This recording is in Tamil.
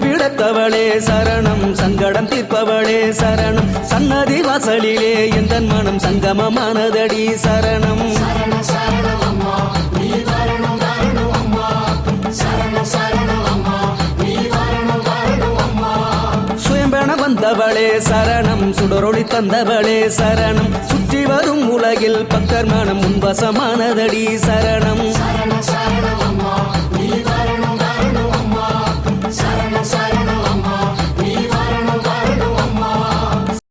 விடத்தவளே சரணம், சங்கடம் தீர்ப்பவளே சரணம், சன்னதி வாசலிலே எந்தன் மனம் சங்கமமானதடி சரணம். சுயம்பென வந்தவளே சரணம், சுடரொளி தந்தவளே சரணம், சுற்றி வரும் உலகில் பக்தர் மனம் உன்வசமானதடி சரணம்.